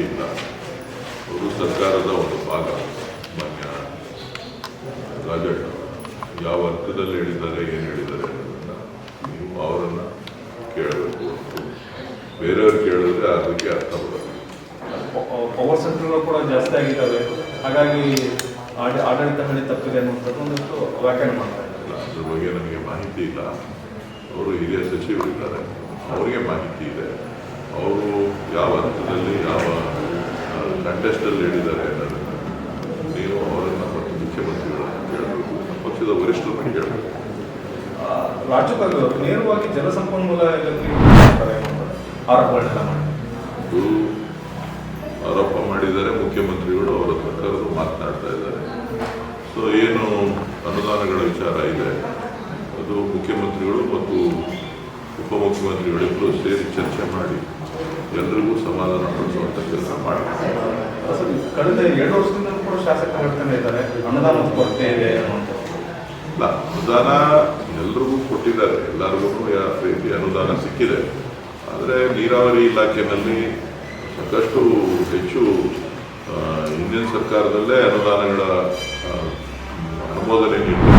ಇಲ್ಲ. ಅವರು ಸರ್ಕಾರದ ಒಂದು ಭಾಗ. ಮಾನ್ಯ ರಾಜಣ್ಣ ಯಾವ ಅರ್ಥದಲ್ಲಿ ಹೇಳಿದ್ದಾರೆ, ಏನು ಹೇಳಿದ್ದಾರೆ ಅನ್ನೋದನ್ನು ನೀವು ಅವರನ್ನು ಕೇಳಬೇಕು. ಬೇರೆಯವ್ರು ಕೇಳಿದ್ರೆ ಅದಕ್ಕೆ ಅರ್ಥ ಬರೋದು. ಪವರ್ ಸೆಂಟರ್ಗಳು ಕೂಡ ಜಾಸ್ತಿ ಆಗಿದ್ದಾವೆ, ಹಾಗಾಗಿ ಆಡಳಿತ ಹಳ್ಳಿ ತಪ್ಪಿದೆ ಅನ್ನುವಂಥದ್ದು ಒಂದಷ್ಟು ವ್ಯಾಖ್ಯಾನ ಮಾಡ್ತಾ ಇದ್ದಾರೆ. ಅದ್ರ ಬಗ್ಗೆ ನನಗೆ ಮಾಹಿತಿ ಇಲ್ಲ. ಅವರು ಹಿರಿಯ ಸಚಿವರಿದ್ದಾರೆ, ಅವರಿಗೆ ಮಾಹಿತಿ ಇದೆ. ಅವರು ಯಾವ ಅರ್ಥದಲ್ಲಿ ಯಾವ ಕಂಟೆಸ್ಟಲ್ಲಿ ಹೇಳಿದ್ದಾರೆ ಅನ್ನೋದನ್ನು ನೀವು ಅವರನ್ನು ಮತ್ತು ಮುಖ್ಯಮಂತ್ರಿಗಳನ್ನು ಕೇಳಬೇಕು, ಪಕ್ಷದ ವರಿಷ್ಠರನ್ನು ಕೇಳಬೇಕು. ರಾಜ್ಯಪಾಲರು ನೇರವಾಗಿ ಜಲಸಂಪನ್ಮೂಲ ಇಲಾಖೆಗೆ ಆರೋಪಗಳನ್ನೆಲ್ಲ ಮಾಡಿ ಆರೋಪ ಮಾಡಿದ್ದಾರೆ. ಮುಖ್ಯಮಂತ್ರಿಗಳು ಅವರ ಸರ್ಕಾರರು ಮಾತನಾಡ್ತಾ ಇದ್ದಾರೆ. ಸೊ ಏನು ಅನುದಾನಗಳ ವಿಚಾರ ಇದೆ ಅದು ಮುಖ್ಯಮಂತ್ರಿಗಳು ಮತ್ತು ಉಪಮುಖ್ಯಮಂತ್ರಿಗಳಿಬ್ಬರು ಸೇರಿ ಚರ್ಚೆ ಮಾಡಿ ಎಲ್ಲರಿಗೂ ಸಮಾಧಾನ ಪಡಿಸುವಂಥ ಕೆಲಸ ಮಾಡ್ತಾರೆ. ಕಳೆದ 2 ವರ್ಷದಿಂದ ಕೂಡ ಶಾಸಕರು ಹೇಳ್ತಾನೆ ಇದ್ದಾರೆ ಅನುದಾನದ ಕೊರತೆ ಇದೆ ಅನ್ನುವಂಥದ್ದು. ಇಲ್ಲ, ಅನುದಾನ ಎಲ್ರಿಗೂ ಕೊಟ್ಟಿದ್ದಾರೆ, ಎಲ್ಲರಿಗೂ ಯಾವ ರೀತಿ ಅನುದಾನ ಸಿಕ್ಕಿದೆ. ಆದರೆ ನೀರಾವರಿ ಇಲಾಖೆಯಲ್ಲಿ ಸಾಕಷ್ಟು ಹೆಚ್ಚು ಹಿಂದಿನ ಸರ್ಕಾರದಲ್ಲೇ ಅನುದಾನಗಳ ಅನುಮೋದನೆ ನೀಡಿದೆ.